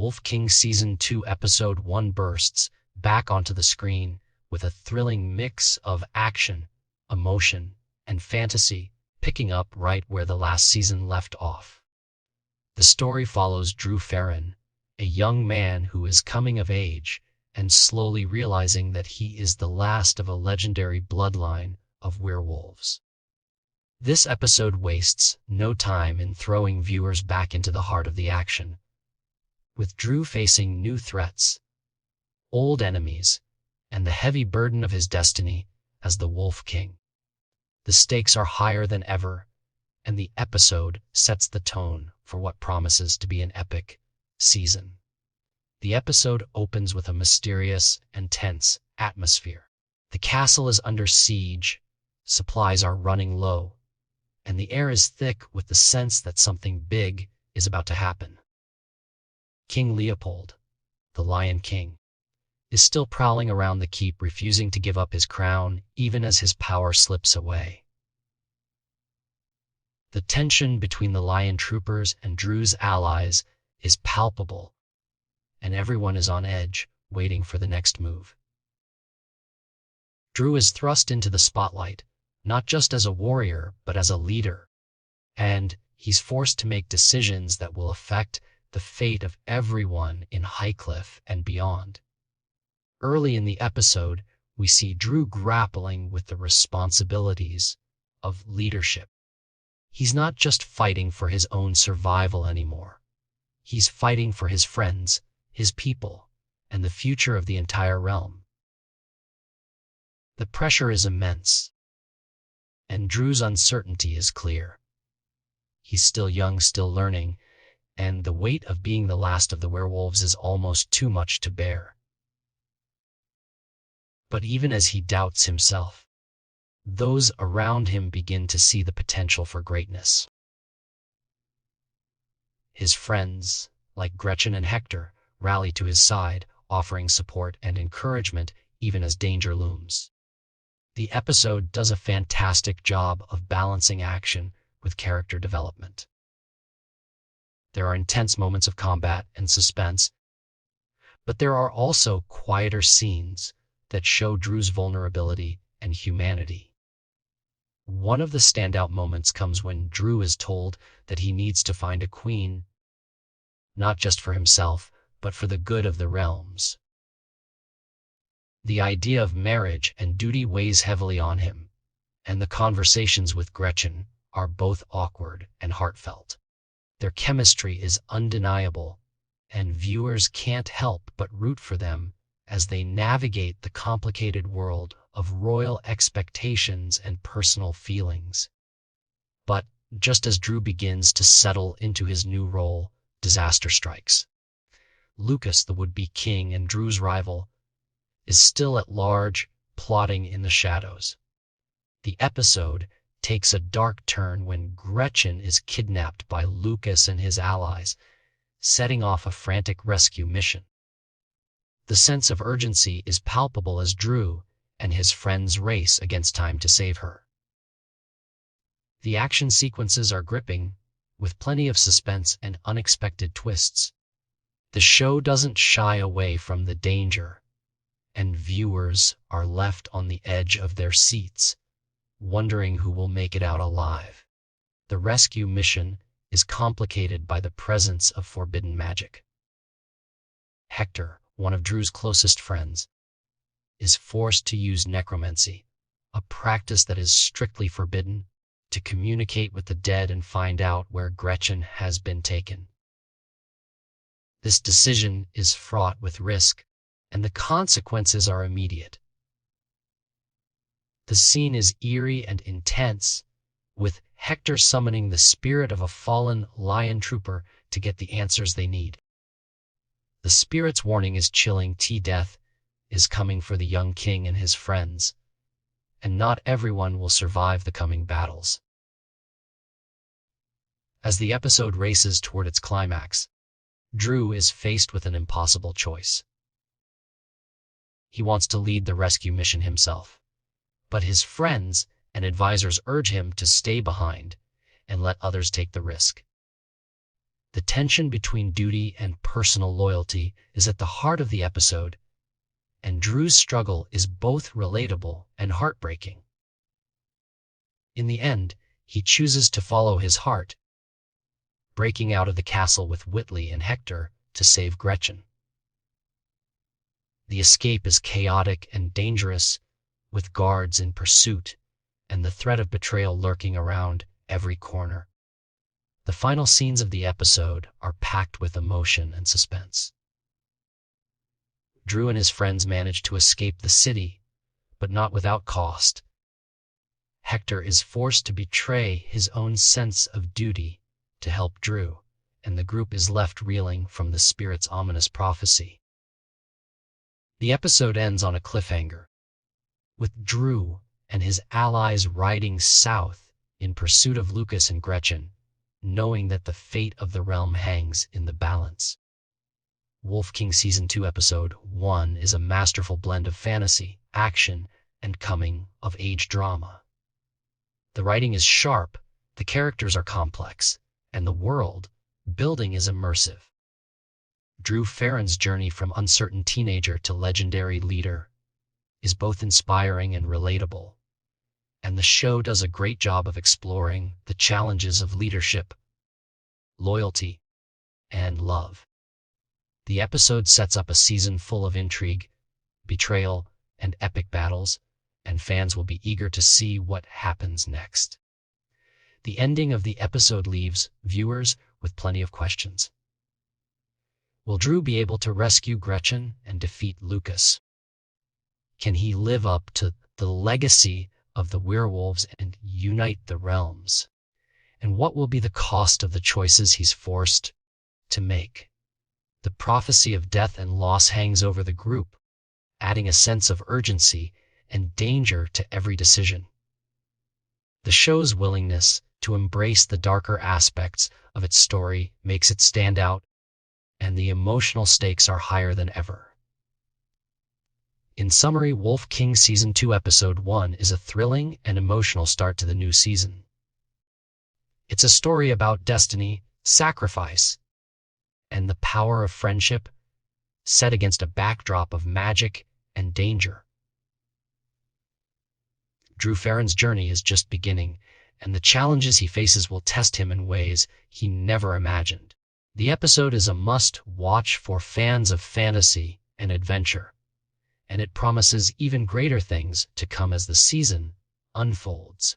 Wolf King Season 2 Episode 1 bursts back onto the screen with a thrilling mix of action, emotion, and fantasy, picking up right where the last season left off. The story follows Ferran, a young man who is coming of age and slowly realizing that he is the last of a legendary bloodline of werewolves. This episode wastes no time in throwing viewers back into the heart of the action, with Drew facing new threats, old enemies, and the heavy burden of his destiny as the Wolf King. The stakes are higher than ever, and the episode sets the tone for what promises to be an epic season. The episode opens with a mysterious and tense atmosphere. The castle is under siege, supplies are running low, and the air is thick with the sense that something big is about to happen. King Leopold, the Lion King, is still prowling around the keep, refusing to give up his crown even as his power slips away. The tension between the Lion troopers and Drew's allies is palpable, and everyone is on edge, waiting for the next move. Drew is thrust into the spotlight, not just as a warrior, but as a leader, and he's forced to make decisions that will affect the fate of everyone in Highcliffe and beyond. Early in the episode, we see Drew grappling with the responsibilities of leadership. He's not just fighting for his own survival anymore. He's fighting for his friends, his people, and the future of the entire realm. The pressure is immense, and Drew's uncertainty is clear. He's still young, still learning, and the weight of being the last of the werewolves is almost too much to bear. But even as he doubts himself, those around him begin to see the potential for greatness. His friends, like Gretchen and Hector, rally to his side, offering support and encouragement even as danger looms. The episode does a fantastic job of balancing action with character development. There are intense moments of combat and suspense, but there are also quieter scenes that show Drew's vulnerability and humanity. One of the standout moments comes when Drew is told that he needs to find a queen, not just for himself, but for the good of the realms. The idea of marriage and duty weighs heavily on him, and the conversations with Gretchen are both awkward and heartfelt. Their chemistry is undeniable, and viewers can't help but root for them as they navigate the complicated world of royal expectations and personal feelings. But just as Drew begins to settle into his new role, disaster strikes. Lucas, the would-be king and Drew's rival, is still at large, plotting in the shadows. The episode takes a dark turn when Gretchen is kidnapped by Lucas and his allies, setting off a frantic rescue mission. The sense of urgency is palpable as Drew and his friends race against time to save her. The action sequences are gripping, with plenty of suspense and unexpected twists. The show doesn't shy away from the danger, and viewers are left on the edge of their seats, wondering who will make it out alive. The rescue mission is complicated by the presence of forbidden magic. Hector, one of Drew's closest friends, is forced to use necromancy, a practice that is strictly forbidden, to communicate with the dead and find out where Gretchen has been taken. This decision is fraught with risk, and the consequences are immediate. The scene is eerie and intense, with Hector summoning the spirit of a fallen lion trooper to get the answers they need. The spirit's warning is chilling. Death is coming for the young king and his friends, and not everyone will survive the coming battles. As the episode races toward its climax, Drew is faced with an impossible choice. He wants to lead the rescue mission himself, but his friends and advisors urge him to stay behind and let others take the risk. The tension between duty and personal loyalty is at the heart of the episode, and Drew's struggle is both relatable and heartbreaking. In the end, he chooses to follow his heart, breaking out of the castle with Whitley and Hector to save Gretchen. The escape is chaotic and dangerous, with guards in pursuit and the threat of betrayal lurking around every corner. The final scenes of the episode are packed with emotion and suspense. Drew and his friends manage to escape the city, but not without cost. Hector is forced to betray his own sense of duty to help Drew, and the group is left reeling from the spirit's ominous prophecy. The episode ends on a cliffhanger, with Drew and his allies riding south in pursuit of Lucas and Gretchen, knowing that the fate of the realm hangs in the balance. Wolf King Season 2 Episode 1 is a masterful blend of fantasy, action, and coming-of-age drama. The writing is sharp, the characters are complex, and the world building is immersive. Drew Ferran's journey from uncertain teenager to legendary leader is both inspiring and relatable, and the show does a great job of exploring the challenges of leadership, loyalty, and love. The episode sets up a season full of intrigue, betrayal, and epic battles, and fans will be eager to see what happens next. The ending of the episode leaves viewers with plenty of questions. Will Drew be able to rescue Gretchen and defeat Lucas? Can he live up to the legacy of the werewolves and unite the realms? And what will be the cost of the choices he's forced to make? The prophecy of death and loss hangs over the group, adding a sense of urgency and danger to every decision. The show's willingness to embrace the darker aspects of its story makes it stand out, and the emotional stakes are higher than ever. In summary, Wolf King Season 2 Episode 1 is a thrilling and emotional start to the new season. It's a story about destiny, sacrifice, and the power of friendship, set against a backdrop of magic and danger. Drew Ferran's journey is just beginning, and the challenges he faces will test him in ways he never imagined. The episode is a must-watch for fans of fantasy and adventure, and it promises even greater things to come as the season unfolds.